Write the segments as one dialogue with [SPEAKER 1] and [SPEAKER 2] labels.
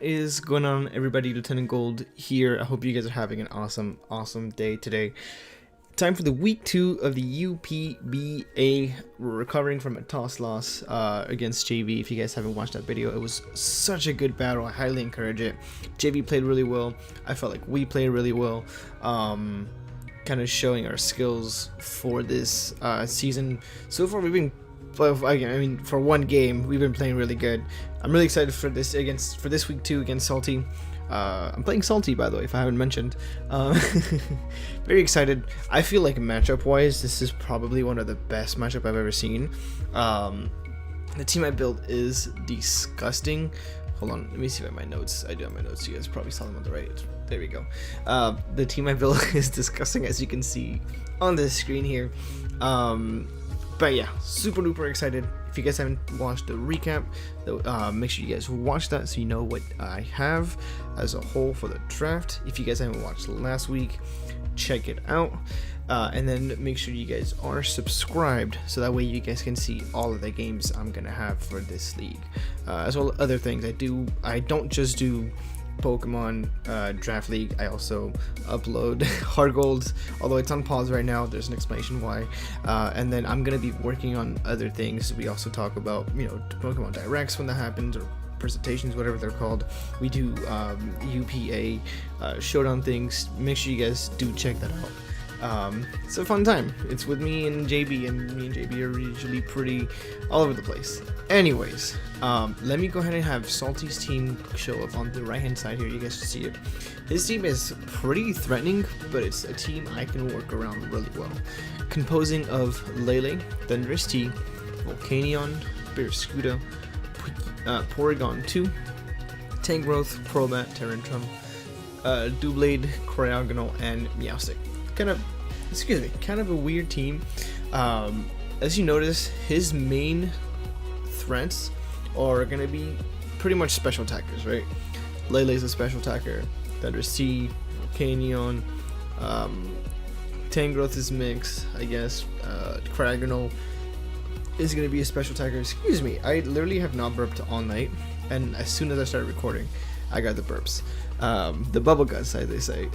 [SPEAKER 1] What is going on, everybody? Lieutenant Gold here. I hope you guys are having an awesome day today. Time for the week 2 of the UPBA. We're recovering from a toss loss against JV. If you guys haven't watched that video, it was such a good battle. I highly encourage it. JV played really well. I felt like we played really well. Kind of showing our skills for this season. So far, we've been, for one game, we've been playing really good. I'm really excited for this week 2 against Salty. I'm playing Salty, by the way, if I haven't mentioned. Very excited. I feel like matchup wise, this is probably one of the best matchup I've ever seen. The team I built is disgusting. Hold on, let me see if I have my notes. I do have my notes. You guys probably saw them on the right. There we go. The team I built is disgusting, as you can see on the screen here. But yeah, super duper excited. If you guys haven't watched the recap, make sure you guys watch that so you know what I have as a whole for the draft. If you guys haven't watched last week, check it out. And then make sure you guys are subscribed so that way you guys can see all of the games I'm gonna have for this league, as well as other things. I don't just do Pokemon Draft League. I also upload Hard Gold, although it's on pause right now. There's an explanation why. And then I'm gonna be working on other things. We also talk about, Pokemon Directs when that happens, or presentations, whatever they're called. We do UPA showdown things. Make sure you guys do check that out. It's a fun time. It's with me and JB, and me and JB are usually pretty all over the place. Anyways, let me go ahead and have Salty's team show up on the right hand side here. You guys can see it. His team is pretty threatening, but it's a team I can work around really well. Composing of Lele, Thundurus T, Volcanion, Barraskewda, Porygon 2, Tangrowth, Crobat, Tyrantrum, Doublade, Cryogonal, and Meowstic. Kind of a weird team. As you notice, his main threats are gonna be pretty much special attackers, right? Lele's a special attacker, Thundurus T, Volcanion, Tangrowth is mix, I guess. Cryogonal is gonna be a special attacker. Excuse me, I literally have not burped all night, and as soon as I started recording, I got the burps. The bubble guts, as they say.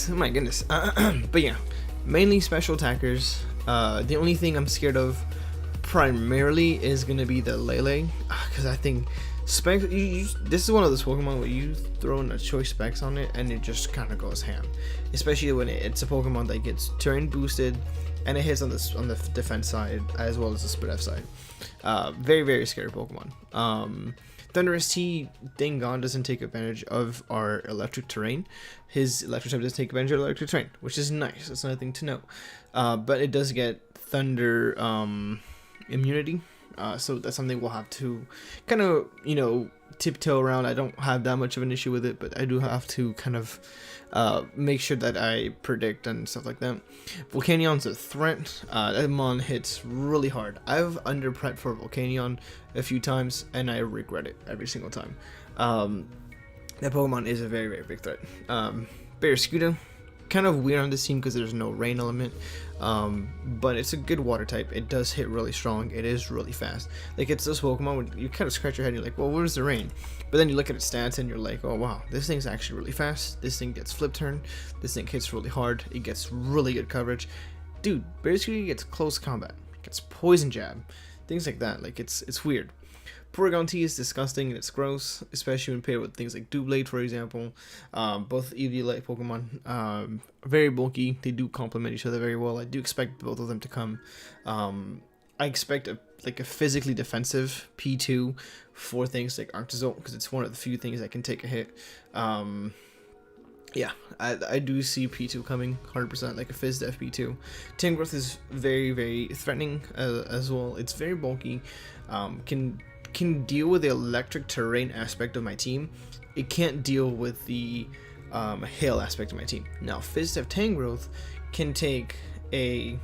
[SPEAKER 1] Oh my goodness. But yeah, mainly special attackers. The only thing I'm scared of primarily is gonna be the Lele, because I think this is one of those Pokemon where you throw in a choice specs on it and it just kind of goes ham, especially when it's a Pokemon that gets turn boosted and it hits on the defense side as well as the split F side. Very, very scary Pokemon. Thundurus T, dang gone, doesn't take advantage of our electric terrain. His electric type doesn't take advantage of electric terrain, which is nice. That's another thing to know. But it does get thunder immunity. So that's something we'll have to kind of, tiptoe around. I don't have that much of an issue with it, but I do have to kind of make sure that I predict and stuff like that. Volcanion's a threat. That mon hits really hard. I've under prepped for Volcanion a few times and I regret it every single time. That Pokemon is a very, very big threat. Barraskewda, kind of weird on this team because there's no rain element, but it's a good water type. It does hit really strong. It is really fast. Like, it's this Pokemon when you kind of scratch your head and you're like, well, where's the rain? But then you look at its stats and you're like, oh wow, this thing's actually really fast. This thing gets flip turn. This thing hits really hard. It gets really good coverage. Dude, Barraskewda gets close combat. It gets poison jab. Things like that. Like, it's weird. Porygon T is disgusting and it's gross, especially when paired with things like Doublade, for example. Both EV-like Pokemon, very bulky. They do complement each other very well. I do expect both of them to come. I expect a physically defensive P2 for things like Arctozolt, because it's one of the few things that can take a hit. Yeah, I do see P2 coming 100%, like a Phys Def P2. Tangrowth is very, very threatening as well. It's very bulky. Can deal with the electric terrain aspect of my team. It can't deal with the hail aspect of my team. Now, Phys Def Tangrowth can take a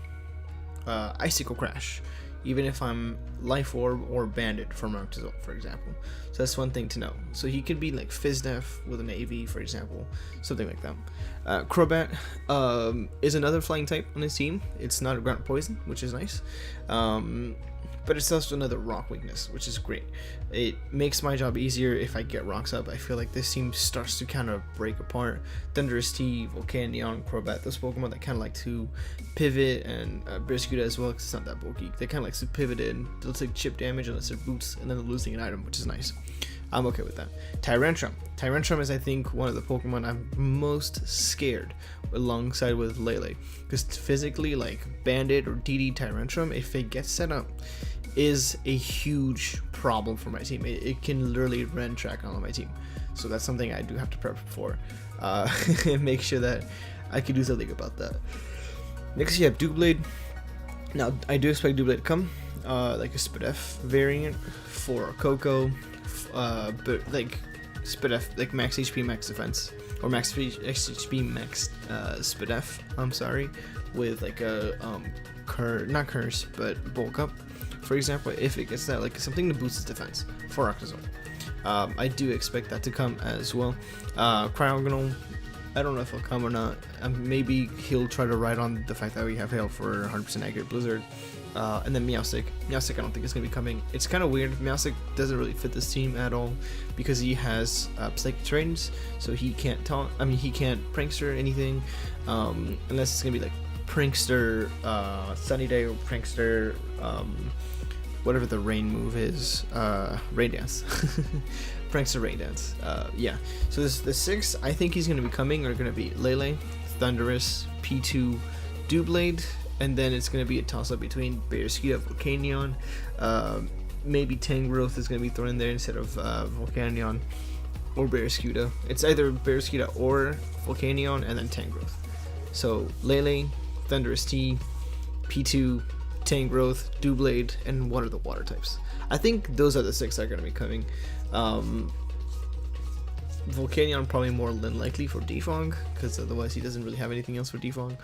[SPEAKER 1] Icicle Crash, even if I'm Life Orb or Bandit from Arctozolt, for example. So that's one thing to know. So he could be like Phys Def with an AV, for example, something like that. Crobat is another flying type on his team. It's not a ground poison, which is nice. but it's also another rock weakness, which is great. It makes my job easier if I get rocks up. I feel like this team starts to kind of break apart. Thunderous T, Volcanion, Crobat, those Pokemon that kind of like to pivot, and Barraskewda as well, because it's not that bulky. They kind of like to pivot in. They'll take chip damage unless they're boots, and then they're losing an item, which is nice. I'm okay with that. Tyrantrum is, I think, one of the Pokemon I'm most scared alongside with Lele, because physically, like Bandit or DD Tyrantrum, if it gets set up, is a huge problem for my team. It can literally run track on my team, so that's something I do have to prep for, and make sure that I can do something about that. Next, you have Doublade. Now, I do expect Doublade to come, like a Spadef variant for Coco. But like Spadef, like max HP, max defense, or max HP, max Spadef. I'm sorry, with like a not curse, but bulk up, for example. If it gets that, like something to boost its defense for Octazone. I do expect that to come as well. Cryogonal, I don't know if he'll come or not. Maybe he'll try to ride on the fact that we have Hail for 100% accurate Blizzard. And then Meowstic. Meowstic I don't think is going to be coming. It's kind of weird. Meowstic doesn't really fit this team at all because he has Psychic Trains, so he can't taunt. I mean, he can't Prankster anything, unless it's going to be like Prankster Sunny Day, or Prankster whatever the rain move is, Rain Dance. Prankster Rain Dance. Yeah. So the 6 I think he's going to be coming are going to be Lele, Thundurus, P2, Doublade. And then it's going to be a toss-up between Barraskewda, Volcanion. Maybe Tangrowth is going to be thrown in there instead of Volcanion or Barraskewda. It's either Barraskewda or Volcanion and then Tangrowth. So Lele, Thundurus T, P2, Tangrowth, Doublade, and what are the water types? I think those are the 6 that are going to be coming. Volcanion probably more than likely for Defog, because otherwise he doesn't really have anything else for Defog.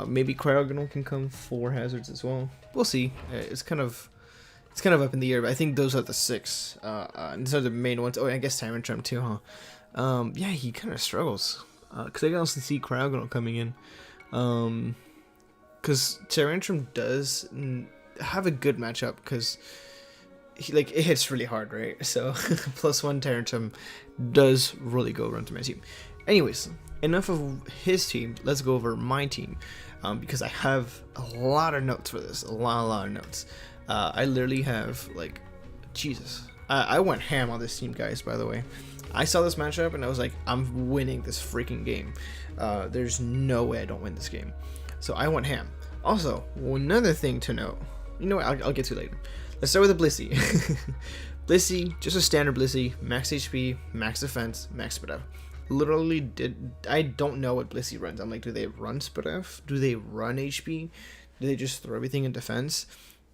[SPEAKER 1] Maybe Cryogonal can come for hazards as well. We'll see. It's kind of up in the air, but I think those are the 6. These are the main ones. Oh, I guess Tyrantrum too, huh? Yeah, he kind of struggles, because I can also see Cryogonal coming in, because Tyrantrum does have a good matchup, because it hits really hard, right? So +1 Tyrantrum does really go run to my team. Anyways, enough of his team. Let's go over my team, because I have a lot of notes for this. A lot of notes. I literally have like, Jesus. I went ham on this team, guys. By the way, I saw this matchup and I was like, I'm winning this freaking game. There's no way I don't win this game. So I went ham. Also, another thing to note. You know what? I'll get to later. Let's start with the Blissey. Blissey, just a standard Blissey, max HP, max defense, max Spadef. Literally I don't know what Blissey runs. I'm like, do they run Spadef? Do they run HP? Do they just throw everything in defense?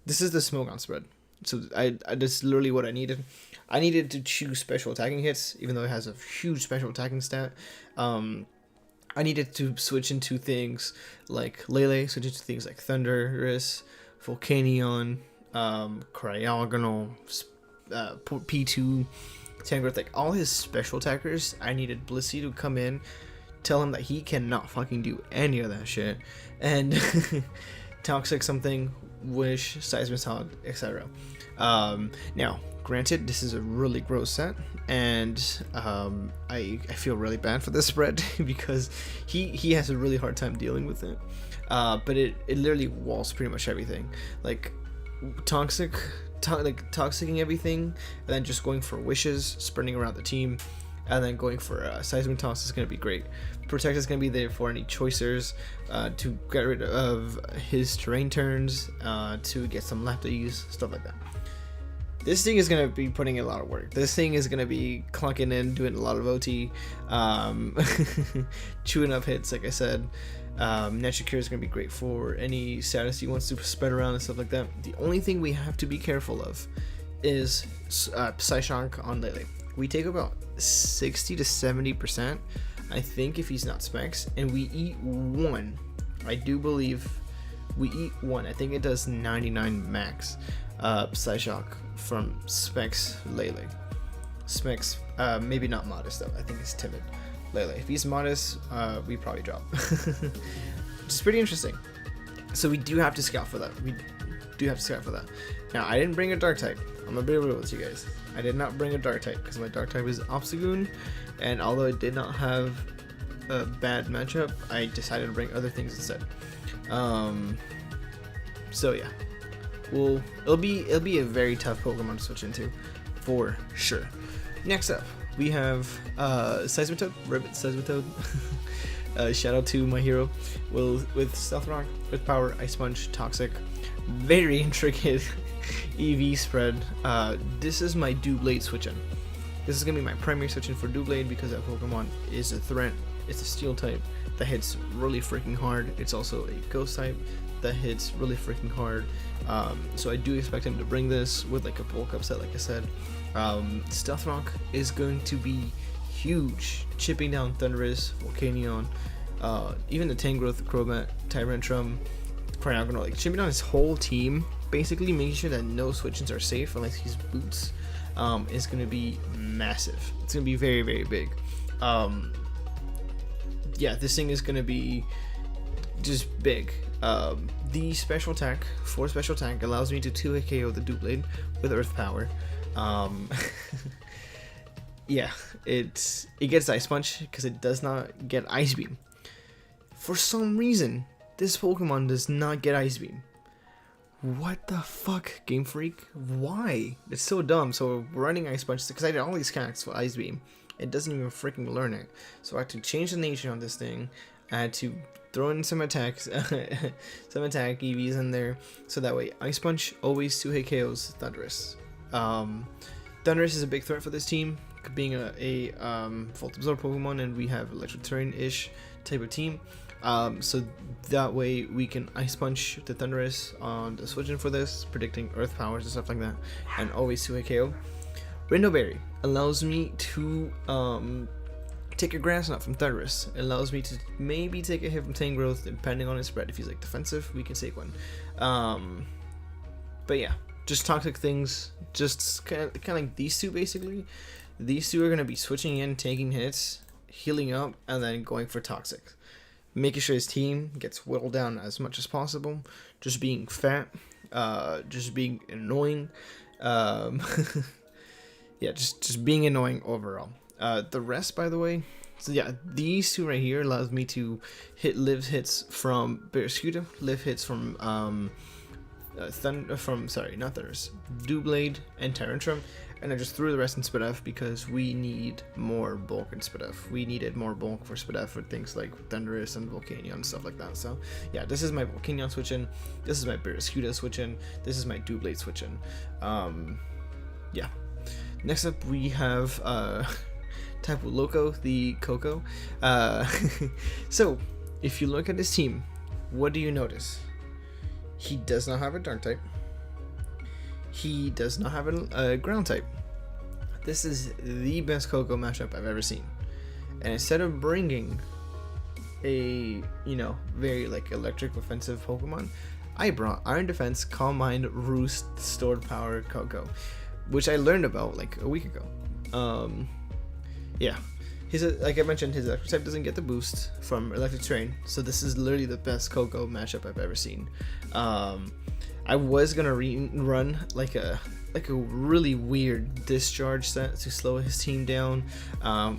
[SPEAKER 1] This is the Smogon spread. So that's literally what I needed. I needed to choose special attacking hits, even though it has a huge special attacking stat. I needed to switch into things like Lele, switch into things like Thundurus, Volcanion, Cryogonal, P2, Tangrowth, like all his special attackers. I needed Blissey to come in, tell him that he cannot fucking do any of that shit, and Toxic something, Wish, Seismitoad, etc. Now, granted, this is a really gross set, and I feel really bad for this spread because he has a really hard time dealing with it. But it literally walls pretty much everything, like toxicing everything, and then just going for wishes, spreading around the team, and then going for Seismic Toss is going to be great. Protect is going to be there for any choicers, to get rid of his terrain turns, to get some lefties, stuff like that. This thing is going to be putting in a lot of work. This thing is going to be clunking in, doing a lot of OT, chewing up hits, like I said. Natural Cure is going to be great for any status he wants to spread around and stuff like that. The only thing we have to be careful of is Psyshock on Lele. We take about 60 to 70%, I think, if he's not specs, and we eat 1. I do believe we eat 1. I think it does 99 max Psyshock from specs Lele. Specs, maybe not modest though. I think it's timid. Lele. If he's modest, we probably drop. Which is pretty interesting. So we do have to scout for that. do have to scout for that. Now, I didn't bring a dark type. I'm gonna be real with you guys. I did not bring a dark type because my dark type is Obstagoon, and although it did not have a bad matchup, I decided to bring other things instead. So yeah, it'll be a very tough Pokemon to switch into, for sure. Next up, we have Seismitoad, Ribbit Seismitoad. Shout out to my hero with Stealth Rock, with Power, Ice Punch, Toxic. Very intricate EV spread. This is my Doublade switch-in. This is gonna be my primary switch-in for Doublade because that Pokemon is a threat. It's a Steel type that hits really freaking hard. It's also a Ghost type that hits really freaking hard. So I do expect him to bring this with like a bulk upset, like I said. Stealth Rock is going to be huge, chipping down Thundurus, Volcanion, even the Tangrowth, Crobat, Tyrantrum, Cryogonal, like chipping down his whole team, basically making sure that no switch-ins are safe unless he's Boots, is going to be massive. It's going to be very, very big. Yeah, this thing is going to be just big. The special attack, 4 special attack, allows me to 2-hit KO the Doublade with Earth Power. Yeah, it gets Ice Punch because it does not get Ice Beam. For some reason, this Pokemon does not get Ice Beam. What the fuck, Game Freak? Why? It's so dumb. So running Ice Punch, because I did all these cacks for Ice Beam, it doesn't even freaking learn it. So I had to change the nature on this thing. I had to throw in some attacks, some attack EVs in there, so that way Ice Punch always 2-hit KOs Thundurus. Thundurus is a big threat for this team, being a Volt Absorb Pokemon, and we have Electric Terrain-ish type of team. So that way we can Ice Punch the Thundurus on the switch-in for this, predicting Earth powers and stuff like that, and always 2-hit KO. Rainbow Berry allows me to take a Grass Knot from Thundurus. It allows me to maybe take a hit from Tangrowth, depending on his spread. If he's like defensive, we can take one. But yeah, just toxic things, just kind of like these two basically. These two are going to be switching in, taking hits, healing up, and then going for toxic. Making sure his team gets whittled down as much as possible. Just being fat, just being annoying. Yeah, just being annoying overall. The rest, by the way, so yeah, these two right here allows me to hit live hits from Barraskewda, live hits from Doublade and Tyrantrum, and I just threw the rest in Spadef because we need more bulk in Spadef. We needed more bulk for Spadef for things like Thundurus and Volcanion and stuff like that. So yeah, this is my Volcanion switch-in, this is my Barraskewda switch-in, this is my Doublade switch-in. Yeah. Next up we have Tapu Loco, the Coco. So if you look at his team, what do you notice? He does not have a Dark type. He does not have a Ground type. This is the best Coco matchup I've ever seen. And instead of bringing a, very like electric offensive Pokemon, I brought Iron Defense, Calm Mind, Roost, Stored Power Coco, which I learned about like a week ago. Yeah, like I mentioned, his electric type doesn't get the boost from Electric Terrain, so this is literally the best Coco matchup I've ever seen. I was gonna run like a really weird discharge set to slow his team down,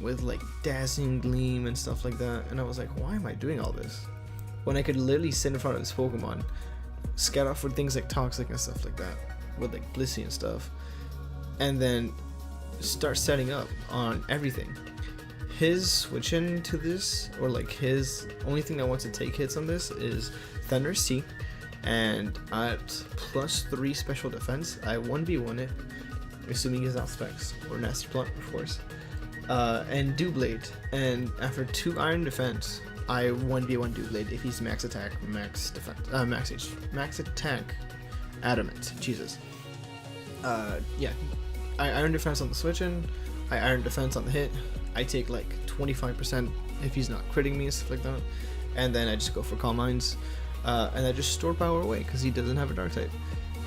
[SPEAKER 1] with like Dazzling Gleam and stuff like that, and I was like, why am I doing all this when I could literally sit in front of this Pokemon, scout out for things like Toxic and stuff like that with like Blissey and stuff, and then start setting up on everything. His switch into this, or like his only thing that wants to take hits on this, is Thunder C, and at +3 special defense, I 1v1 it, assuming he's not Specs or Nasty Plant, of course, and Doublade, and after 2 Iron Defense, I 1v1 Doublade if he's max attack, max defense, max attack, Adamant, Jesus. Yeah, I Iron Defense on the switch-in, I Iron Defense on the hit, I take like 25% if he's not critting me and stuff like that, and then I just go for Calm Minds, and I just store power away because he doesn't have a Dark type.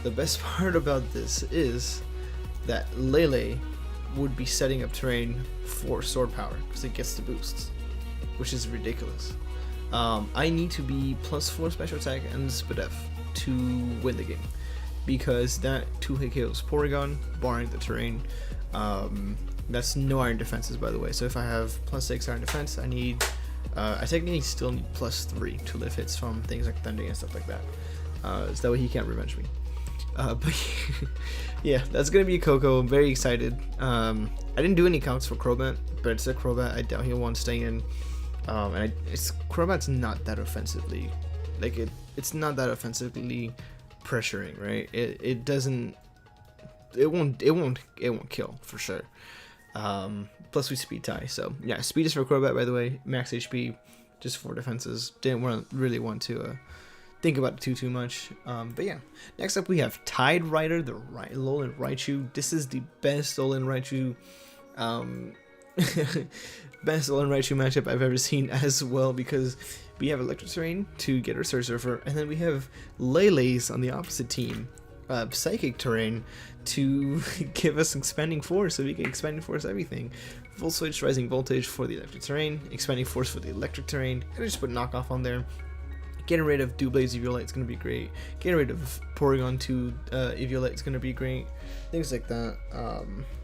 [SPEAKER 1] The best part about this is that Lele would be setting up terrain for Sword Power because it gets the boosts, which is ridiculous. I need to be +4 special attack and Spadef to win the game. because that 2-hit KOs Porygon, barring the terrain. That's no iron defenses, by the way. So if I have +6 iron defense, I need I technically still need +3 to live hits from things like Thunder and stuff like that. So that way he can't revenge me. But yeah, that's gonna be Coco. I'm very excited. I didn't do any counts for Crobat, but it's a Crobat. I doubt he'll want to stay in. And Crobat's not that offensively, like it's not that offensively pressuring, right? It won't kill for sure. Plus we speed tie, so yeah, speed is for Crobat, by the way. Max HP, just 4 defenses. Didn't really want to think about it too much. But yeah, next up we have Tide Rider, the Alolan Raichu. This is the best Alolan Raichu best Alolan Raichu matchup I've ever seen as well, because we have Electric Terrain to get our Surf Surfer, and then we have Lele's on the opposite team, Psychic Terrain, to give us Expanding Force, so we can Expanding Force everything. Full Switch Rising Voltage for the Electric Terrain, Expanding Force for the Electric Terrain, and I just put Knockoff on there. Getting rid of Doublade Eviolite is going to be great. Getting rid of Porygon to Eviolite is going to be great. Things like that.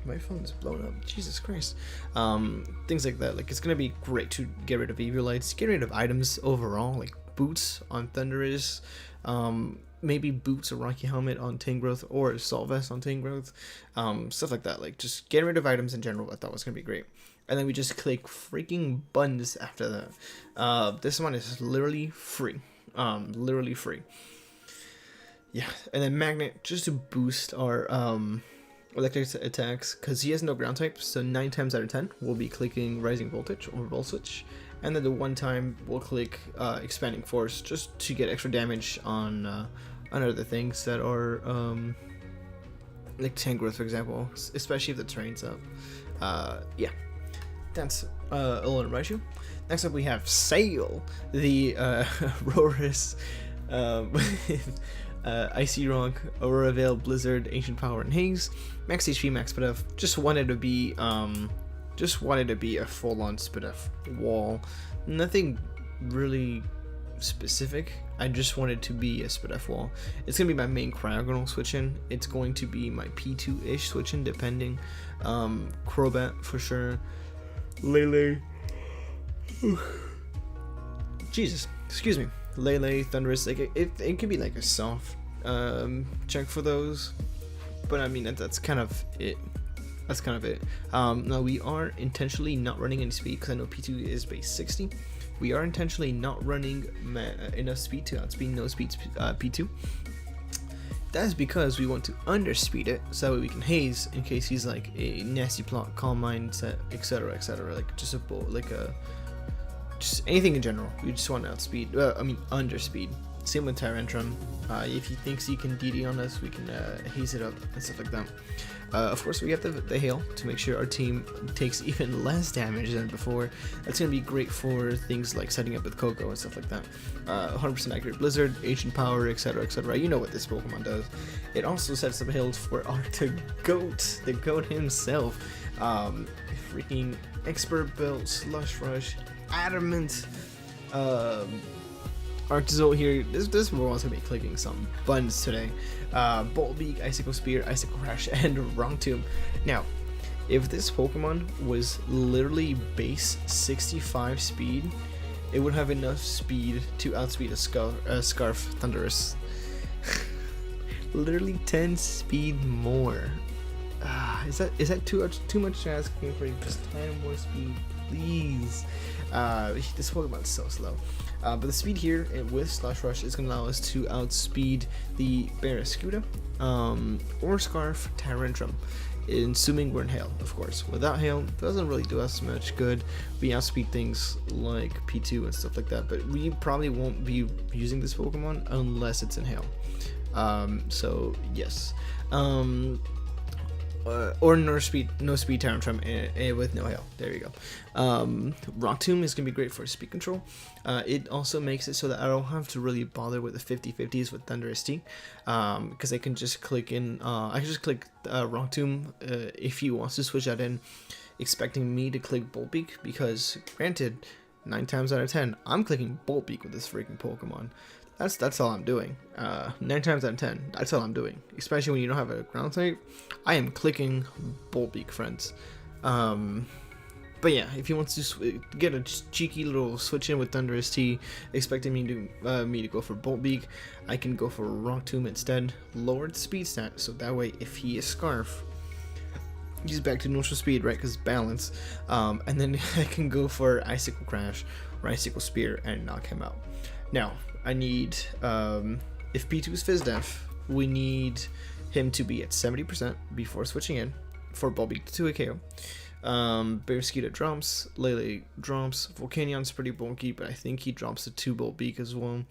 [SPEAKER 1] My phone's blown up. Jesus Christ. Things like that. Like, it's going to be great to get rid of Eviolites. Get rid of items overall, like Boots on Thundurus. Maybe Boots or Rocky Helmet on Tangrowth, or Assault Vest on Tangrowth. Stuff like that. Like, just get rid of items in general. I thought was going to be great. And then we just click freaking buttons after that. This one is literally free. Literally free. Yeah, and then Magnet, just to boost our electric attacks, because he has no ground type, so 9 times out of 10 we'll be clicking Rising Voltage or Volt Switch, and then the 1 time we'll click Expanding Force, just to get extra damage on other things that are like Tangrowth, for example, especially if the terrain's up. Yeah, that's Alolan Raichu. Next up we have Sail, the Aurorus, Icy Rock, Aurora Veil, Blizzard, Ancient Power, and Haze. Max HP, Max Spidef. Just wanted to be a full-on Spidef wall. Nothing really specific. I just wanted to be a Spidef wall. It's gonna be my main Cryogonal switch-in. It's going to be my P2-ish switch-in, depending. Crobat for sure. Lele. Jesus, excuse me. Lele, Thundurus, like it could be like a soft check for those, but I mean that's kind of it. That's kind of it. Now we are intentionally not running any speed, because I know P2 is base 60. We are intentionally not running enough speed to outspeed no speed P2. That's because we want to underspeed it, so that way we can haze in case he's like a nasty plot, calm mindset, etc., etc. Like just just anything in general. We just want to outspeed. Underspeed. Same with Tyrantrum. If he thinks he can DD on us, we can haze it up and stuff like that. Of course, we have the hail to make sure our team takes even less damage than before. That's going to be great for things like setting up with Coco and stuff like that. 100% accurate Blizzard, Ancient Power, etc., etc. You know what this Pokemon does. It also sets up hails for Arctogoat, the goat himself. Freaking Expert Build, Slush Rush, Adamant, Arctozolt here. This one's gonna be clicking some buttons today. Bolt Beak, Icicle Spear, Icicle Crash, and Wrong Tomb. Now, if this Pokemon was literally base 65 speed, it would have enough speed to outspeed a Scarf Thundurus. Literally 10 speed more. Is that too much to ask for? Just 10 more speed, please. This Pokemon's so slow. But the speed here with Slush Rush is going to allow us to outspeed the Barraskewda or Scarf Tyrantrum, assuming we're in Hail, of course. Without Hail, it doesn't really do us much good. We outspeed things like P2 and stuff like that, but we probably won't be using this Pokemon unless it's in Hail. So yes. Or no speed Tyrantrum with no hail. There you go. Rock Tomb is going to be great for speed control. It also makes it so that I don't have to really bother with the 50-50s with Thundurus T, because I can just click in. I can just click Rock Tomb if he wants to switch that in, expecting me to click Bolt Beak, because granted, 9 times out of 10, I'm clicking Bolt Beak with this freaking Pokemon. That's all I'm doing. 9 times out of 10, that's all I'm doing. Especially when you don't have a ground type, I am clicking Bolt Beak, friends. But yeah, if he wants to get a cheeky little switch in with Thunderous T, expecting me to go for Bolt Beak, I can go for Rock Tomb instead, lowered speed stat, so that way if he is Scarf, he's back to neutral speed, right, because balance, and then I can go for Icicle Crash or Icicle Spear and knock him out. Now, I need, if P2 is Fizz Def, we need him to be at 70% before switching in for Bolt Beak to a KO. Barraskewda drops, Lele drops, Volcanion's pretty bulky, but I think he drops a 2 Bolt Beak as well.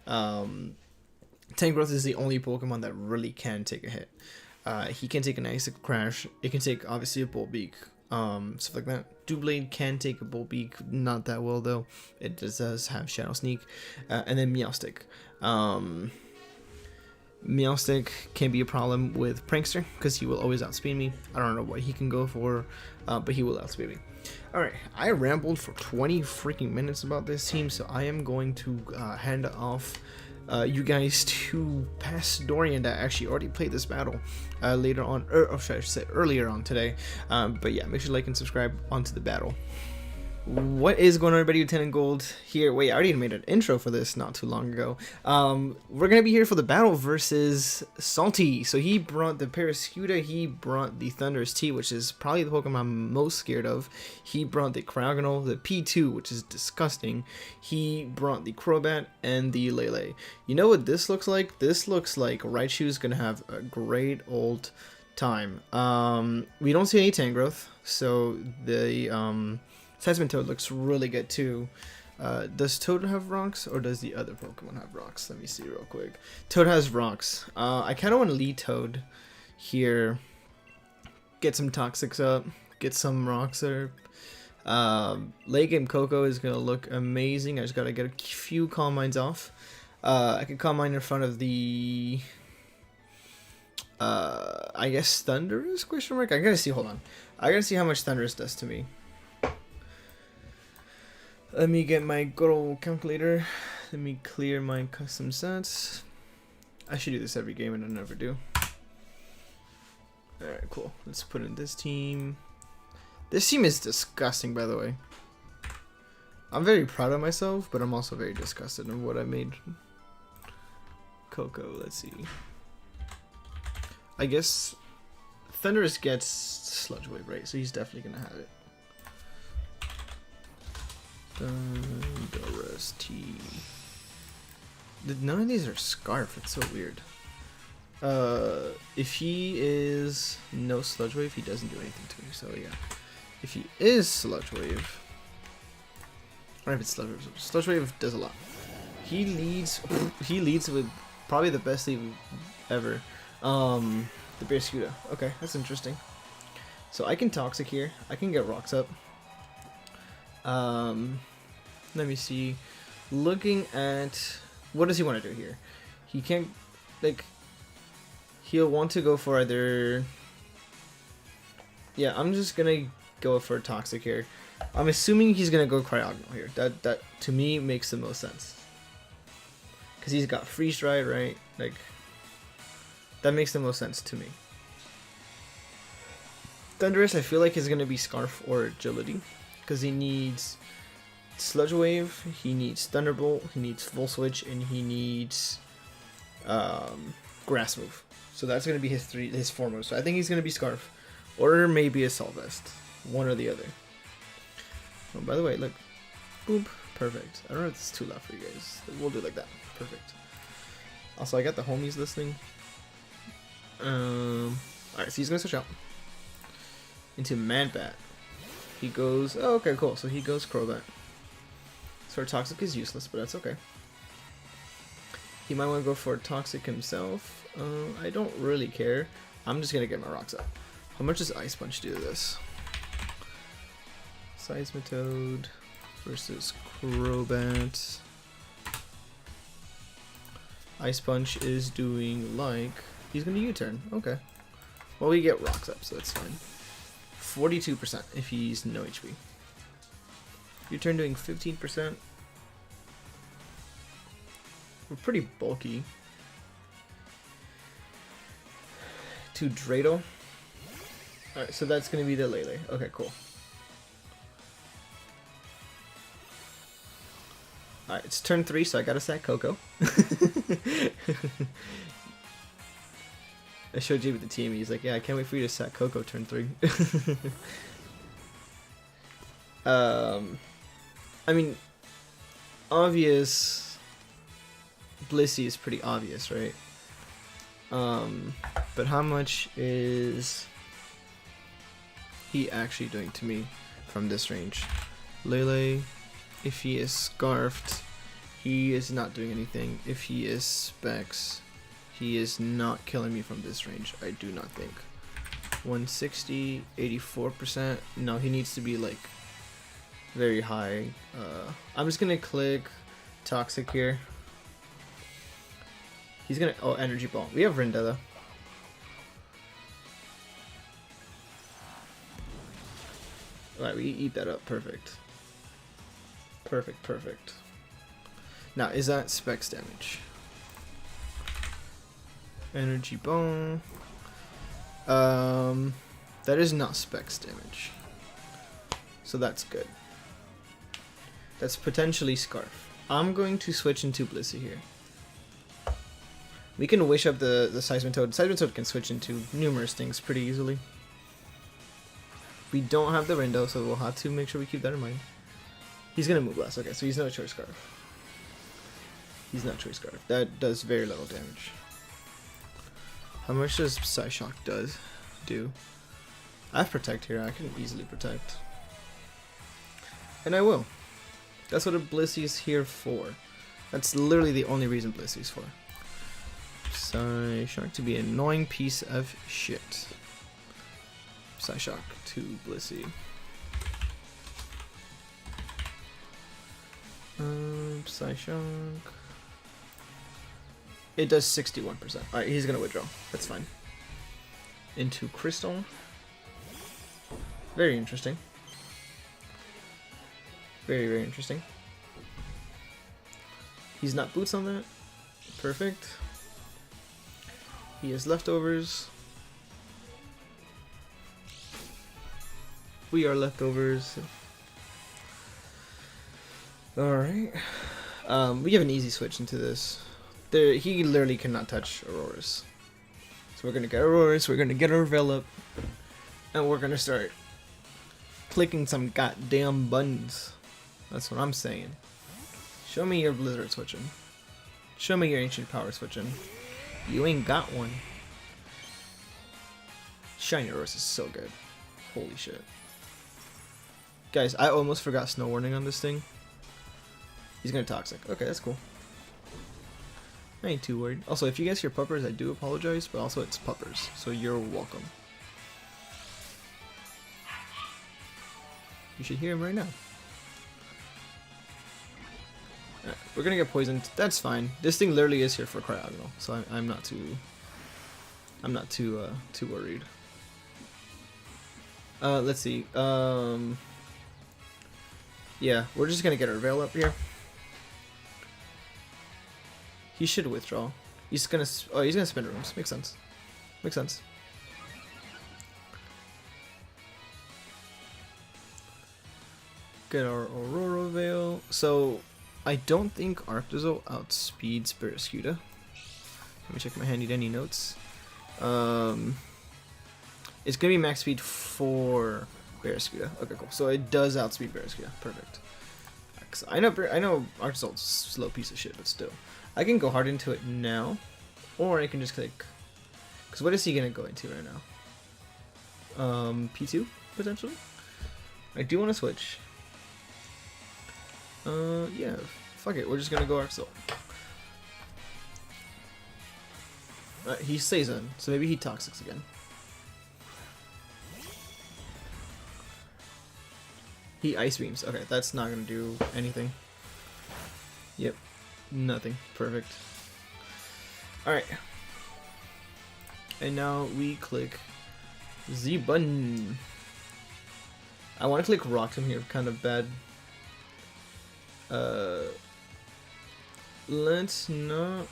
[SPEAKER 1] Tangrowth is the only Pokemon that really can take a hit. He can take an Icicle Crash, it can take obviously a Bolt Beak, stuff like that. Doublade can take a Bolt Beak, not that well though, it does have Shadow Sneak, and then Meowstic. Meowstic can be a problem with Prankster because he will always outspeed me. I don't know what he can go for, but he will outspeed me. Alright, I rambled for 20 freaking minutes about this team, so I am going to hand off you guys to past Dorian that actually already played this battle later on, or should I say earlier on today. But yeah, make sure to like and subscribe onto the battle. What is going on, everybody? Lieutenant Gold here. Wait, I already made an intro for this not too long ago. We're gonna be here for the battle versus Salty. So he brought the Barraskewda, he brought the Thunderous T, which is probably the Pokemon I'm most scared of. He brought the Cryogonal, the P2, which is disgusting. He brought the Crobat and the Lele. You know what this looks like? This looks like Raichu's gonna have a great old time. We don't see any Tangrowth, so the Seismitoad looks really good too. Does Toad have rocks, or does the other Pokemon have rocks? Let me see real quick. Toad has rocks. I kind of want to lead Toad here. Get some Toxics up. Get some rocks up. Late game Coco is going to look amazing. I just got to get a few Calm Minds off. I can Calm Mind in front of the... I guess Thunderous? Question mark? I gotta see, hold on. I gotta see how much Thunderous does to me. Let me get my good old calculator. Let me clear my custom sets. I should do this every game and I never do. Alright, cool. Let's put in this team. This team is disgusting, by the way. I'm very proud of myself, but I'm also very disgusted of what I made. Coco, let's see. I guess Thunderous gets Sludge Wave, right? So he's definitely gonna have it. Thunderous T. None of these are Scarf. It's so weird. If he is no Sludge Wave, he doesn't do anything to me. So yeah, if he is Sludge Wave, or if it's Sludge Wave, Sludge Wave does a lot. He leads. He leads with probably the best lead ever. The Barraskewda. Okay, that's interesting. So I can Toxic here. I can get rocks up. Let me see. Looking at what does he want to do here? He can't, like, he'll want to go for either. Yeah, I'm just gonna go for Toxic here. I'm assuming he's gonna go Cryogonal here. That to me makes the most sense. Cause he's got Freeze Dry, right? Like, that makes the most sense to me. Thunderous, I feel like is gonna be Scarf or Agility, cause he needs Sludge Wave, he needs Thunderbolt, he needs Full Switch, and he needs Grass Move. So that's gonna be his four moves. So I think he's gonna be Scarf, or maybe Assault Vest, one or the other. Oh, by the way, look, boop, perfect. I don't know if it's too loud for you guys. We'll do it like that. Perfect. Also, I got the homies listening. Alright, so he's gonna switch out into Manbat. He goes, oh, okay, cool. So he goes Crobat. So Toxic is useless, but that's okay. He might want to go for Toxic himself. I don't really care. I'm just gonna get my rocks up. How much does Ice Punch do to this? Seismitoad versus Crobat. Ice Punch is doing like... He's gonna U-turn. Okay. Well, we get rocks up, so that's fine. 42% if he's no HP. U-turn doing 15%. We're pretty bulky. 2 Dreidel. Alright, so that's gonna be the Lele. Okay, cool. Alright, it's turn 3, so I gotta sack Coco. I showed Jay with the team, he's like, yeah, I can't wait for you to sack Coco turn 3. I mean, obvious. Blissey is pretty obvious, right? But how much is he actually doing to me from this range? Lele, if he is Scarfed, he is not doing anything. If he is Specs, he is not killing me from this range, I do not think. 160, 84%. No, he needs to be like very high. I'm just gonna click Toxic here. He's gonna, oh, Energy Ball. We have Rendella. Alright, we eat that up. Perfect. Perfect, perfect. Now, is that Specs damage? Energy Ball. That is not Specs damage. So that's good. That's potentially Scarf. I'm going to switch into Blissey here. We can wish up the Seismitoad. Seismitoad can switch into numerous things pretty easily. We don't have the Rindo, so we'll have to make sure we keep that in mind. He's gonna move less. Okay, so he's not Choice Scarf. He's not Choice Scarf. That does very little damage. How much does Psyshock do? I have Protect here. I can easily Protect. And I will. That's what a Blissey is here for. That's literally the only reason Blissey is for. Psyshock to be an annoying piece of shit. Psyshock to Blissey. Psyshock. It does 61%. Alright, he's gonna withdraw. That's fine. Into Crystal. Very interesting. Very, very interesting. He's not Boots on that. Perfect. He has Leftovers. We are Leftovers. Alright. We have an easy switch into this. He literally cannot touch Auroras. So we're gonna get Auroras, we're gonna get our Veil up, and we're gonna start clicking some goddamn buttons. That's what I'm saying. Show me your Blizzard switching. Show me your Ancient Power switching. You ain't got one. Shiny Auroras is so good. Holy shit. Guys, I almost forgot Snow Warning on this thing. He's gonna Toxic. Okay, that's cool. I ain't too worried. Also, if you guys hear puppers, I do apologize, but also it's puppers, so you're welcome. You should hear him right now. Alright, we're gonna get poisoned. That's fine. This thing literally is here for Cryogonal, so I'm not too worried. Let's see. Yeah, we're just gonna get our Veil up here. He should withdraw. He's gonna spin rooms. Makes sense. Makes sense. Get our Aurora Veil. So I don't think Arctozoa outspeeds Barraskewda. Let me check my hand. Need any notes? It's gonna be max speed for Barraskewda. Okay, cool. So it does outspeed Barraskewda. Perfect. I know Arctozoa's a slow piece of shit, but still. I can go hard into it now, or I can just click. Because what is he gonna go into right now? P2 potentially. I do want to switch. Yeah. Fuck it. We're just gonna go Arctozoa. He stays in, so maybe he Toxics again. He Ice Beams. Okay, that's not gonna do anything. Yep. Nothing. Perfect. Alright. And now we click Z button. I want to click Rock Tomb here, kind of bad. let's not.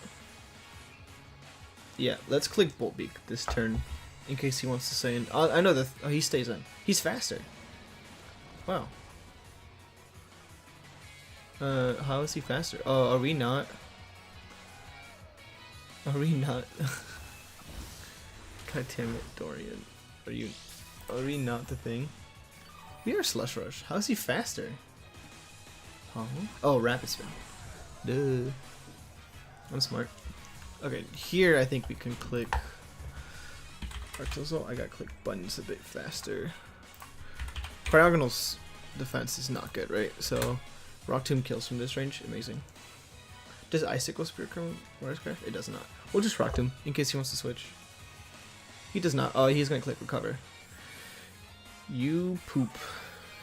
[SPEAKER 1] Yeah, let's click Bolt Beak this turn, in case he wants to say. I know that he stays in. He's faster. Wow. How is he faster? Oh, are we not? Are we not? God damn it, Dorian. Are we not the thing? We are Slush Rush. How is he faster? Huh? Oh, Rapid Spin. Duh. I'm smart. Okay, here I think we can click Arctozolt. I gotta click buttons a bit faster. Cryogonal's defense is not good, right? So Rock Tomb kills from this range. Amazing. Does Icicle Spirit Craft? It does not. We'll just Rock Tomb in case he wants to switch. He does not. Oh, he's gonna click Recover. You poop.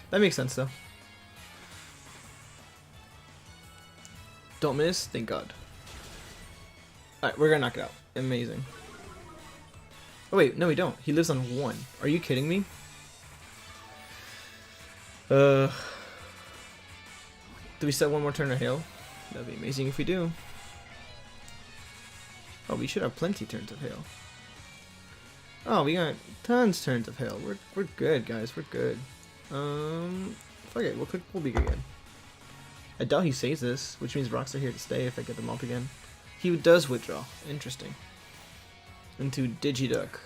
[SPEAKER 1] That makes sense though. Don't miss. Thank God. Alright, we're gonna knock it out. Amazing. Oh wait, no we don't. He lives on 1. Are you kidding me? Do we set one more turn of Hail? That'd be amazing if we do. Oh, we should have plenty turns of Hail. Oh, we got tons turns of Hail. We're good, guys. We're good. Fuck it. We'll click Full Beak again. I doubt he saves this, which means rocks are here to stay if I get them up again. He does withdraw. Interesting. Into Digiduck.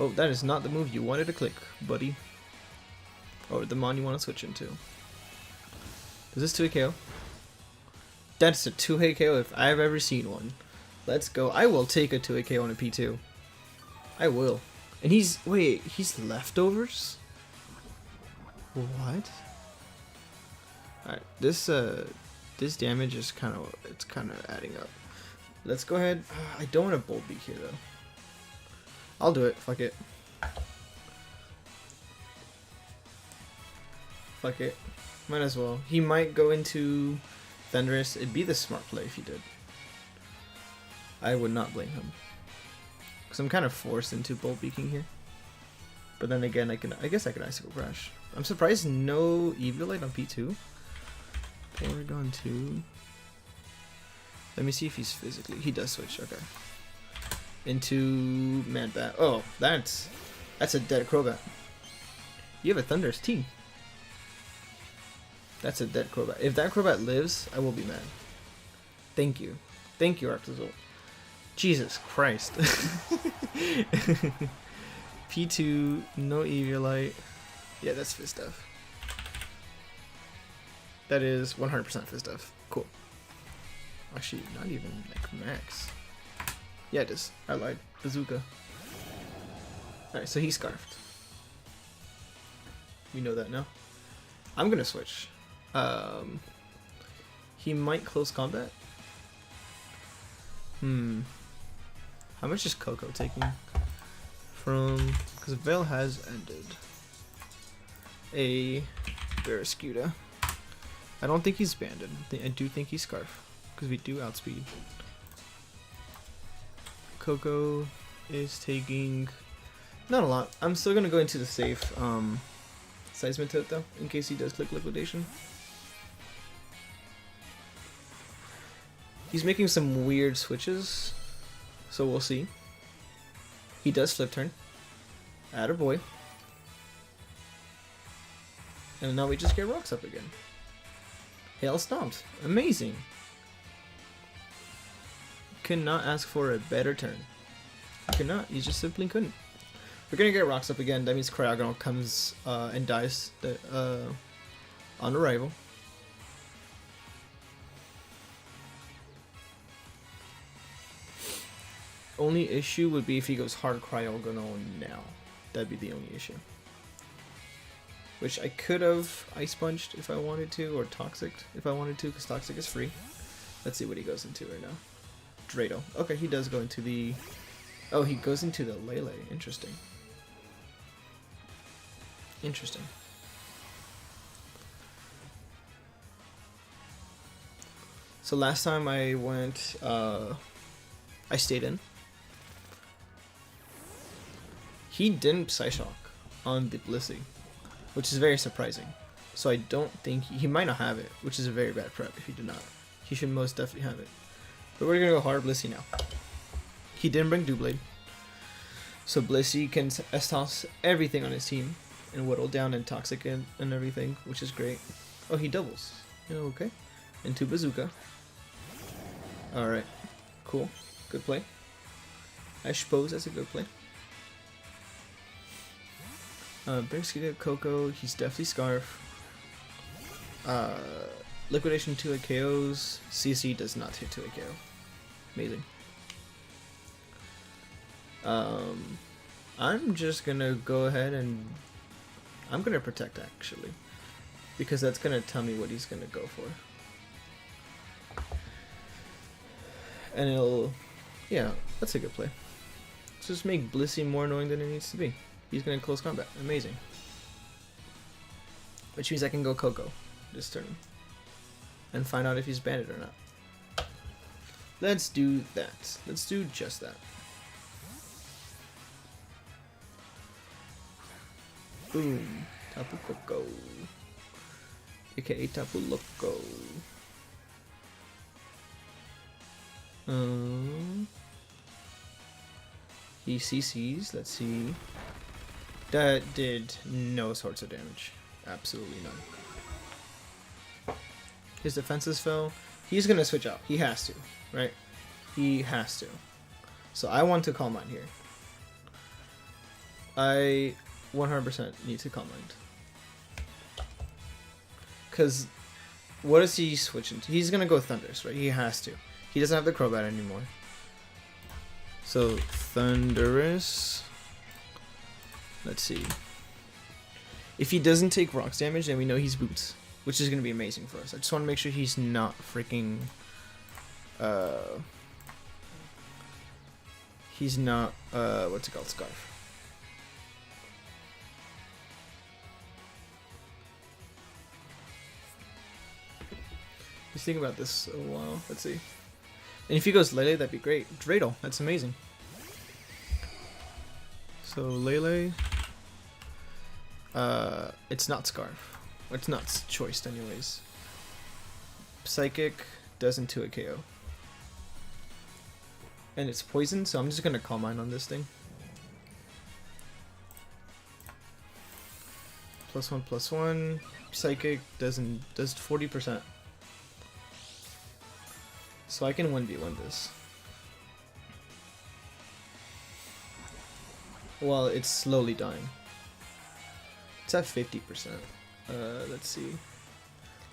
[SPEAKER 1] Oh, that is not the move you wanted to click, buddy. Or the mon you want to switch into. Is this 2-hit KO? That's a 2-hit KO if I've ever seen one. Let's go. I will take a 2-hit KO on a P2. I will. And he's... Wait, he's leftovers? What? Alright, this damage is kind of adding up. Let's go ahead. I don't want a Bolt Beak here though. I'll do it. Fuck it. Fuck it. Might as well. He might go into Thunderous. It'd be the smart play if he did. I would not blame him. Because I'm kind of forced into Bolt Beaking here. But then again, I guess I can Icicle Crash. I'm surprised no Eviolite on P2. Porygon 2. Let me see if he's physically. He does switch. Okay. Into Mad Bat. Oh, that's a dead Crobat. You have a Thunderous team. That's a dead Crobat. If that Crobat lives, I will be mad. Thank you. Thank you, Arctozolt. Jesus Christ. P2, no Eviolite. Yeah, that's Fizz stuff. That is 100% Fizz stuff. Cool. Actually, not even like max. Yeah, it is. I lied. Bazooka. Alright, so he's Scarfed. We know that now. I'm gonna switch. He might close combat. How much is Coco taking? From... Because Veil has ended. A Barraskewda. I don't think he's banded. I do think he's Scarf. Because we do outspeed. Coco is taking... Not a lot. I'm still going to go into the safe Seismitoad though, in case he does click Liquidation. He's making some weird switches, so we'll see. He does Flip Turn. Attaboy. And now we just get rocks up again. Hail Stomped. Amazing. Could not ask for a better turn. Could not. You just simply couldn't. We're gonna get rocks up again. That means Cryogonal comes and dies on arrival. Only issue would be if he goes hard Cryogonal now. That'd be the only issue. Which I could have Ice Punched if I wanted to, or Toxic if I wanted to, because Toxic is free. Let's see what he goes into right now. Drado. Okay, he does go into the... Oh, he goes into the Lele. Interesting. Interesting. So last time I went, I stayed in. He didn't Psyshock on the Blissey, which is very surprising. So I don't think he might not have it, which is a very bad prep if he did not. He should most definitely have it. But we're gonna go hard Blissey now. He didn't bring Doublade. So Blissey can S-toss everything on his team and whittle down and Toxic and everything, which is great. Oh, he doubles. Okay. Into Bazooka. Alright. Cool. Good play. I suppose that's a good play. Briskita, Coco, he's definitely Scarf. Liquidation 2 KOs. CC does not hit 2 KO. Amazing. I'm just gonna go ahead and I'm gonna protect actually, because that's gonna tell me what he's gonna go for. And it'll, yeah, that's a good play. Let's just make Blissey more annoying than it needs to be. He's gonna close combat. Amazing. Which means I can go Coco this turn and find out if he's banded or not. Let's do that. Let's do just that. Boom. Tapu Coco. AKA Tapu Loco. He CCs. Let's see. That did no sorts of damage. Absolutely none. His defenses fell. He's gonna switch out. He has to, right? He has to. So I want to Calm Mind here. I 100% need to Calm Mind. Because what is he switching to? He's gonna go Thunders, right? He has to. He doesn't have the Crobat anymore. So Thunderous. Let's see. If he doesn't take rocks damage, then we know he's Boots, which is going to be amazing for us. I just want to make sure he's not freaking... he's not... what's it called? Scarf. Just think about this a while. Let's see. And if he goes Lele, that'd be great. Dreidel, that's amazing. So Lele... it's not Scarf. It's not choiced anyways. Psychic does into a KO. And it's poison, so I'm just gonna Calm Mind on this thing. +1/+1. Psychic does 40%. So I can 1v1 this. Well, it's slowly dying. It's at 50%. Let's see.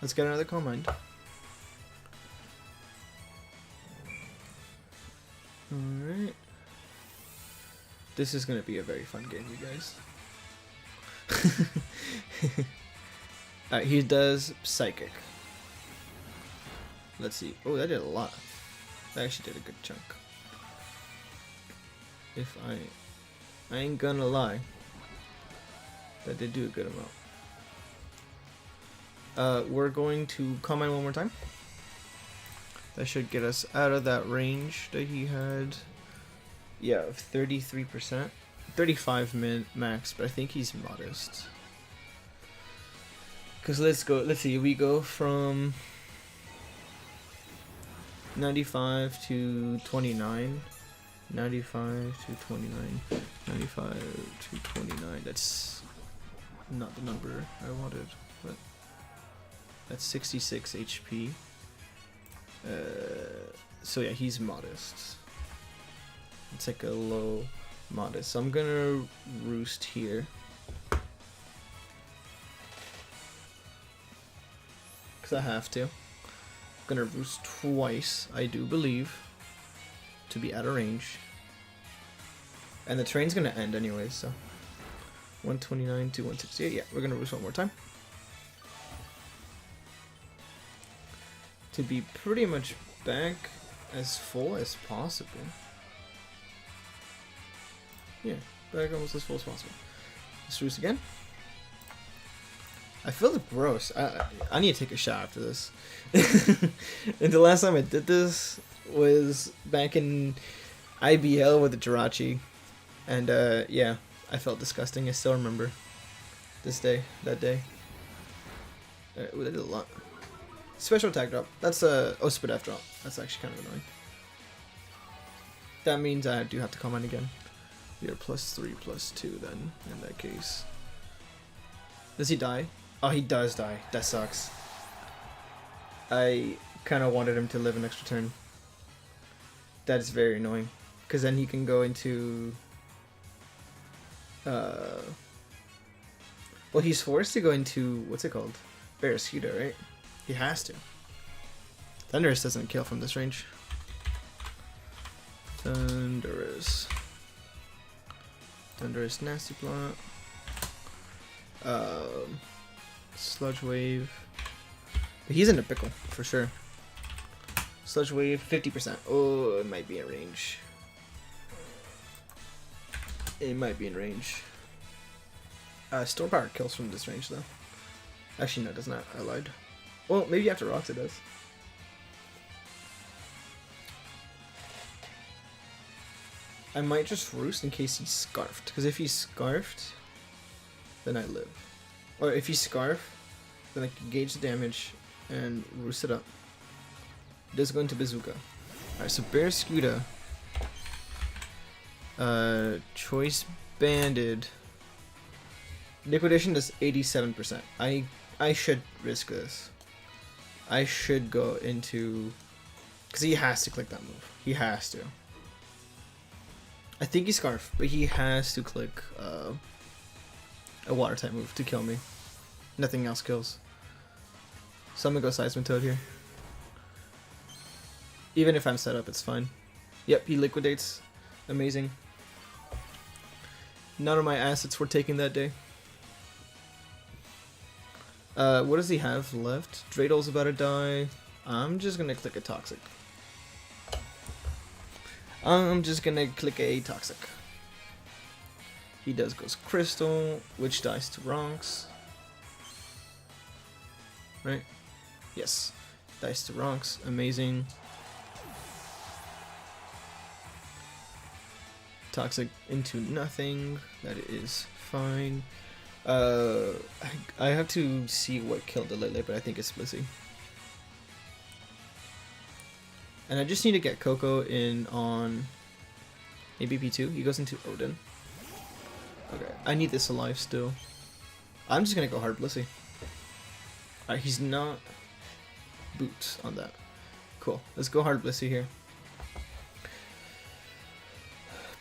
[SPEAKER 1] Let's get another Calm Mind. Alright. This is gonna be a very fun game, you guys. Alright, he does Psychic. Let's see. Oh, that did a lot. That actually did a good chunk. If I ain't gonna lie, that did do a good amount. We're going to Calm Mind one more time. That should get us out of that range that he had. Yeah, of 33%. 35 max, but I think he's modest. Because let's see, we go from 95 to 29. 95 to 29. 95 to 29. That's not the number I wanted, but that's 66 HP. So yeah, he's modest. It's like a low modest. So I'm gonna roost here. Because I have to. I'm gonna roost twice, I do believe, to be out of range. And the train's gonna end anyway, so 129 to 168. Yeah, we're gonna roost one more time. To be pretty much back as full as possible. Yeah, back almost as full as possible. Let's roost again. I feel gross. I need to take a shot after this. And the last time I did this was back in IBL with the Jirachi. And yeah, I felt disgusting. I still remember that day. Ooh, that did a lot. Special attack drop. That's a spit F drop. That's actually kind of annoying. That means I do have to comment again. You're +3/+2 then, in that case. Does he die? Oh, he does die. That sucks. I kind of wanted him to live an extra turn. That is very annoying. Because then he can go into... well, he's forced to go into... What's it called? Barraskewda, right? He has to. Thunderous doesn't kill from this range. Thunderous. Thunderous Nasty Plot. Sludge Wave. But he's in a pickle, for sure. Sludge Wave, 50%. Oh, it might be in range. It might be in range. Storm Power kills from this range, though. Actually, no, it does not. I lied. Well, maybe after rocks it does. I might just roost in case he's scarfed. Because if he's scarfed, then I live. Or if he's scarfed, then I can gauge the damage and roost it up. It does go into Bazooka. Alright, so Barraskewda. Choice Banded. Liquidation does 87%. I should risk this. I should go into... Because he has to click that move. He has to. I think he's Scarf, but he has to click a water type move to kill me. Nothing else kills. So I'm gonna go Seismitoad here. Even if I'm set up, it's fine. Yep, he liquidates. Amazing. None of my assets were taken that day. What does he have left? Dreidol's about to die. I'm just gonna click a Toxic. I'm just gonna click a Toxic. He does goes Crystal, which dies to Ronks. Right? Yes. Dice to Ronks. Amazing. Toxic into nothing. That is fine. I have to see what killed the Lele, but I think it's Blissey. And I just need to get Coco in on maybe P2. He goes into Odin. Okay, I need this alive still. I'm just gonna go hard Blissey. Alright, he's not boots on that. Cool. Let's go hard Blissey here.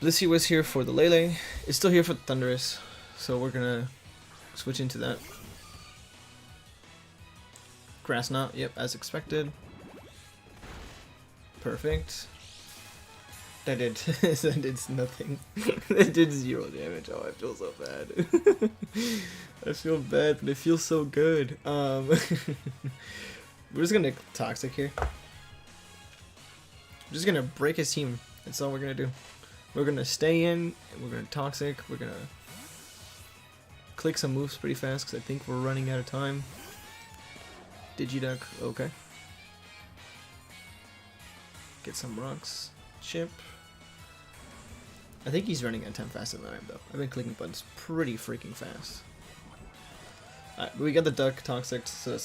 [SPEAKER 1] Blissey was here for the Lele. It's still here for the Thunderous. So we're gonna switch into that. Grass Knot, yep, as expected. Perfect. That did that did nothing. That did 0 damage. Oh, I feel so bad. I feel bad, but it feels so good. We're just gonna Toxic here. We're just gonna break his team. That's all we're gonna do. We're gonna stay in, and we're gonna Toxic. We're gonna click some moves pretty fast because I think we're running out of time. Digiduck, okay. Get some rocks. Chip. I think he's running out of time faster than I am, though. I've been clicking buttons pretty freaking fast. Alright, but we got the Duck Toxic, so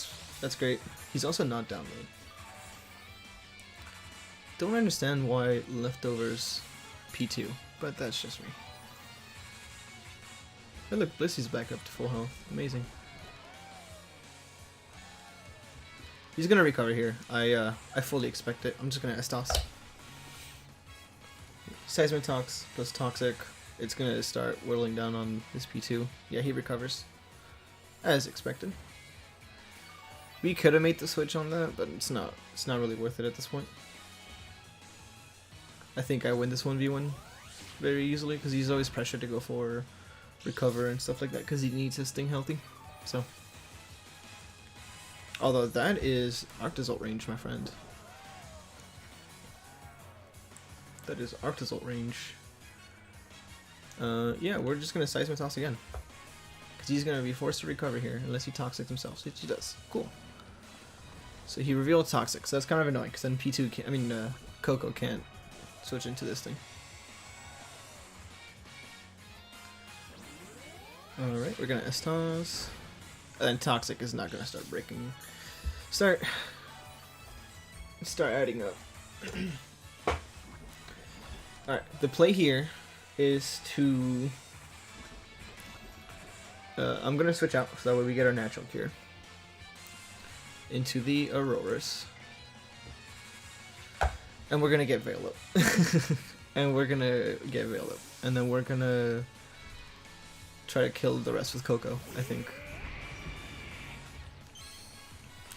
[SPEAKER 1] that's great. He's also not down mode. Don't understand why Leftovers P2, but that's just me. And look, Blissey's back up to full health. Amazing. He's gonna recover here. I fully expect it. I'm just gonna S-Toss. Seismitox plus Toxic. It's gonna start whirling down on this P2. Yeah, he recovers. As expected. We could have made the switch on that, but it's not really worth it at this point. I think I win this 1v1 very easily because he's always pressured to go for recover and stuff like that because he needs his thing healthy. So, although that is Arctozolt range, my friend. That is Arctozolt range. Yeah, we're just gonna Seismitoss again because he's gonna be forced to recover here unless he Toxics himself, which he does. Cool. So he revealed Toxic, so that's kind of annoying because then P2 can't, I mean Coco can't switch into this thing. Alright, we're gonna S-Toss. And then Toxic is not gonna start breaking. Start start adding up. Alright, the play here is to... I'm gonna switch out so that way we get our natural cure into the Auroras. And we're gonna get Veil up. And we're gonna get Veil up. And then we're gonna try to kill the rest with Coco, I think.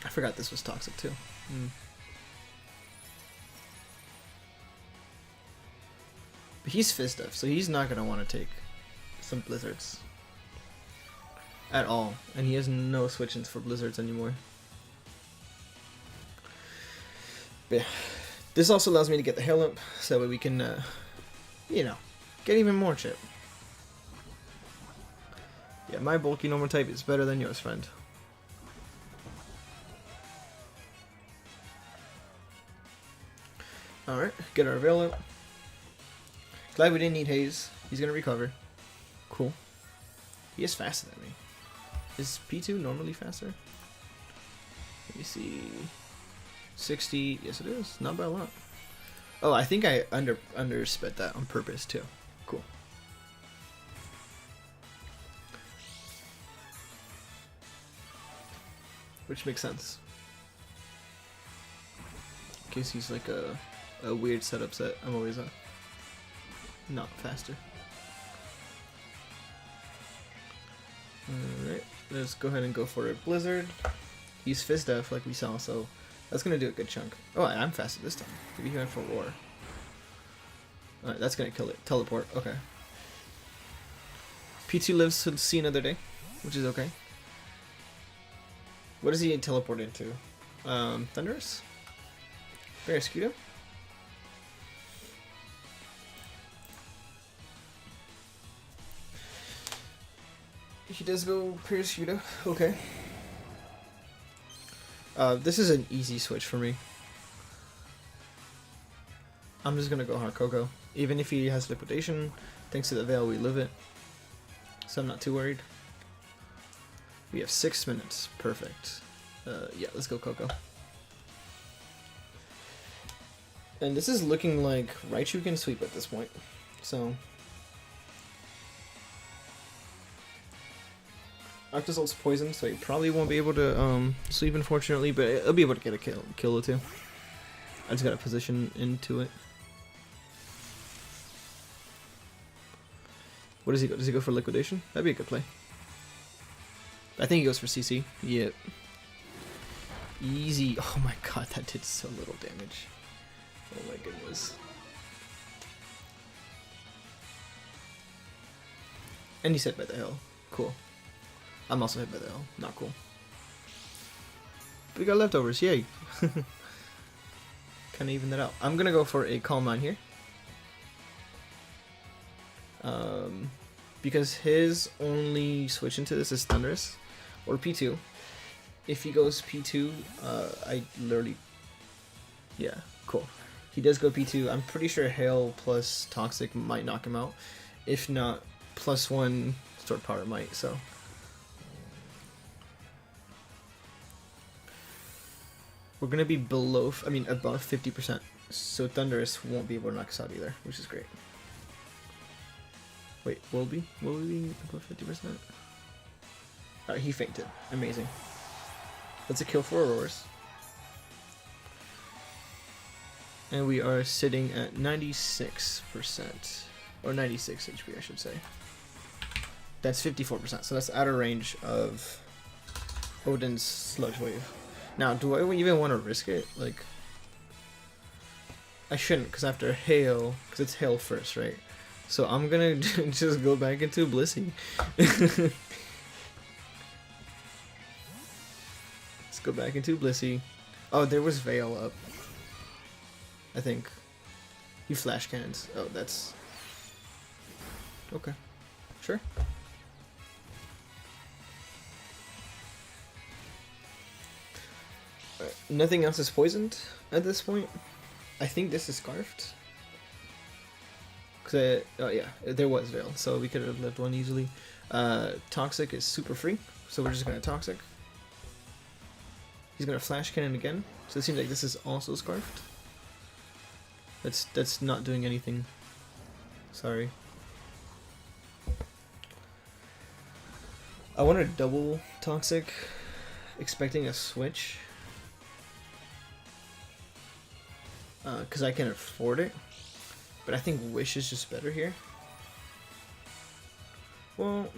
[SPEAKER 1] I forgot this was toxic too. But he's Fizz-Def, so he's not gonna want to take some Blizzards. At all. And he has no switch-ins for Blizzards anymore. But yeah. This also allows me to get the Hail Imp, so that way we can, you know, get even more chip. Yeah, my bulky normal type is better than yours, friend. Alright, get our Veil Imp. Glad we didn't need Haze. He's gonna recover. Cool. He is faster than me. Is P2 normally faster? Let me see. 60. Yes, it is. Not by a lot. Oh, I think I undersped that on purpose too. Cool. Which makes sense. In case he's like a weird setup set. I'm always not faster. Alright, let's go ahead and go for a Blizzard. He's Fizz-Def like we saw, so that's gonna do a good chunk. Oh, I'm faster this time. Maybe he went for Roar. Alright, that's gonna kill it. Teleport, okay. P2 lives to see another day, which is okay. What does he teleport into? Thunderous? Barraskewda? He does go Barraskewda, okay. This is an easy switch for me. I'm just gonna go hard Coco. Even if he has Liquidation, thanks to the Veil we live it. So I'm not too worried. We have 6 minutes, perfect. Yeah, let's go Coco. And this is looking like Raichu can sweep at this point, so... Octazolt's poisoned, so he probably won't be able to sweep, unfortunately, but he'll be able to get a kill or two. I just gotta position into it. What does he go? Does he go for Liquidation? That'd be a good play. I think he goes for CC. Yep. Easy. Oh my god, that did so little damage. Oh my goodness. And he's hit by the hill. Cool. I'm also hit by the hill. Not cool. But we got leftovers. Yay. Kind of even that out. I'm going to go for a Calm Mind here. Because his only switch into this is Thunderous. Or P2. If he goes P2, I literally... Yeah, cool. He does go P2. I'm pretty sure Hail plus Toxic might knock him out. If not, +1 Sword Power might, so... We're going to be below, above 50%. So Thunderous won't be able to knock us out either, which is great. Wait, will we be above 50%? Alright, he fainted. Amazing. That's a kill for Auroras. And we are sitting at 96%. Or 96 HP, I should say. That's 54%, so that's out of range of Odin's Sludge Wave. Now, do I even want to risk it? Like, I shouldn't, because after Hail, because it's Hail first, right? So I'm gonna just go back into Blissey. Let's go back into Blissey. Oh, there was Veil up. I think. He flash cannons. Oh, that's... Okay. Sure. Right. Nothing else is poisoned at this point. I think this is Scarfed. Cause oh yeah, there was Veil, so we could have lived one easily. Toxic is super free, so we're just gonna Toxic. He's gonna flash cannon again. So it seems like this is also scarfed. That's not doing anything. Sorry. I want a double toxic, expecting a switch. Because I can afford it. But I think Wish is just better here. Well,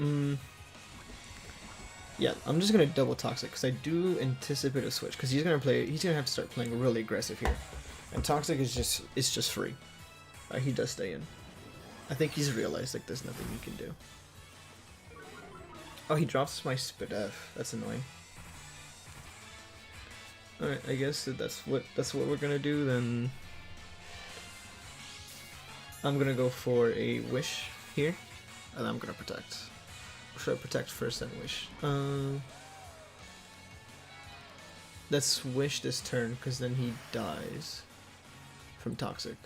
[SPEAKER 1] yeah, I'm just gonna double toxic because I do anticipate a switch because he's gonna have to start playing really aggressive here, and toxic is just free. He does stay in. I think he's realized like there's nothing he can do. Oh, he drops my Spadef. That's annoying. All right, I guess that's what we're gonna do then. I'm gonna go for a Wish here, and I'm gonna protect. Should I protect first then Wish? Let's Wish this turn, because then he dies from Toxic.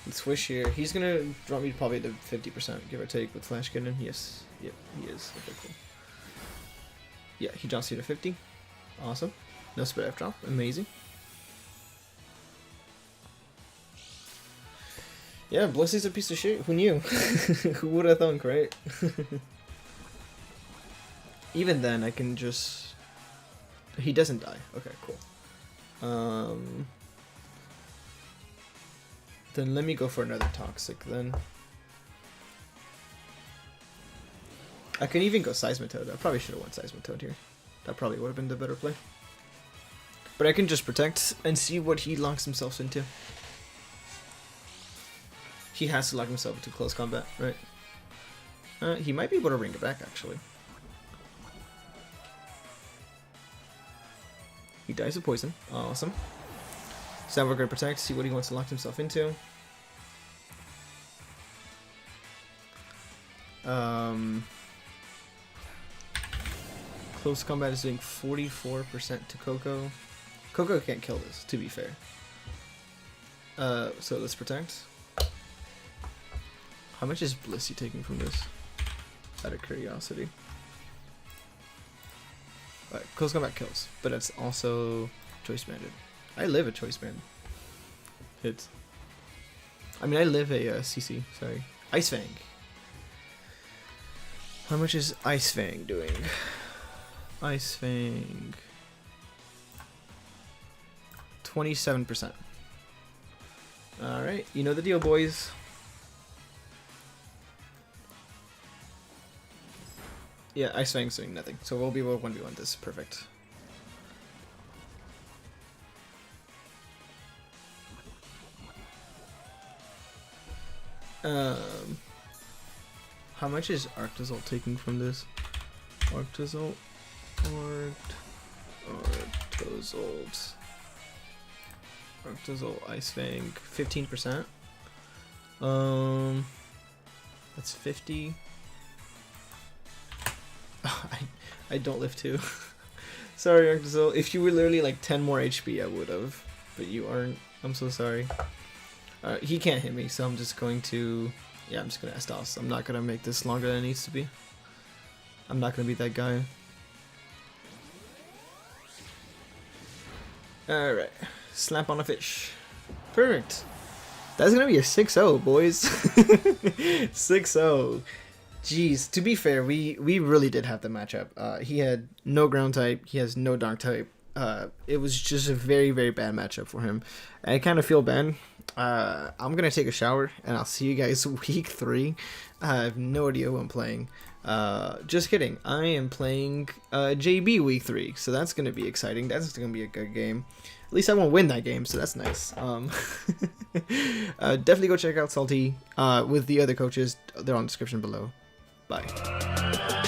[SPEAKER 1] Let's Wish here. He's gonna drop me probably to 50%, give or take, with Flash Cannon. Yes, yep, he is. Okay, cool. Yeah, he drops you to 50. Awesome. No split F drop. Amazing. Yeah, Blessy's a piece of shit. Who knew? Who would have thunk, right? Even then, I can just... He doesn't die. Okay, cool. Then let me go for another Toxic, then. I can even go Seismitoad. I probably should have went Seismitoad here. That probably would have been the better play. But I can just protect and see what he locks himself into. He has to lock himself into close combat, right? He might be able to bring it back, actually. He dies of poison. Awesome. So now we're going to protect, see what he wants to lock himself into. Close combat is doing 44% to Coco. Coco can't kill this, to be fair. So let's protect. How much is Blissey taking from this? Out of curiosity. Alright, close combat kills, but it's also choice banded. I live a choice band. Hits. I mean, I live a CC, sorry. Ice Fang. How much is Ice Fang doing? Ice Fang. 27%. Alright, you know the deal, boys. Yeah, Ice Fang's doing nothing, so we'll be able to 1v1 this. Perfect. How much is Arctozolt taking from this? Arctozolt, Arctozolt, Ice Fang, 15%. That's 50. I don't live too. Sorry, Arctozolt. If you were literally like 10 more HP, I would have, but you aren't. I'm so sorry. He can't hit me, so I'm just going to... Yeah, I'm just going to Estos. I'm not going to make this longer than it needs to be. I'm not going to be that guy. Alright. Slap on a fish. Perfect. That's going to be a 6-0, boys. 6-0. Jeez, to be fair, we really did have the matchup. He had no ground type. He has no dark type. It was just a very, very bad matchup for him. I kind of feel bad. I'm going to take a shower, and I'll see you guys week 3. I have no idea who I'm playing. Just kidding. I am playing JB week 3, so that's going to be exciting. That's going to be a good game. At least I won't win that game, so that's nice. Definitely go check out Salty with the other coaches. They're on the description below. Bye.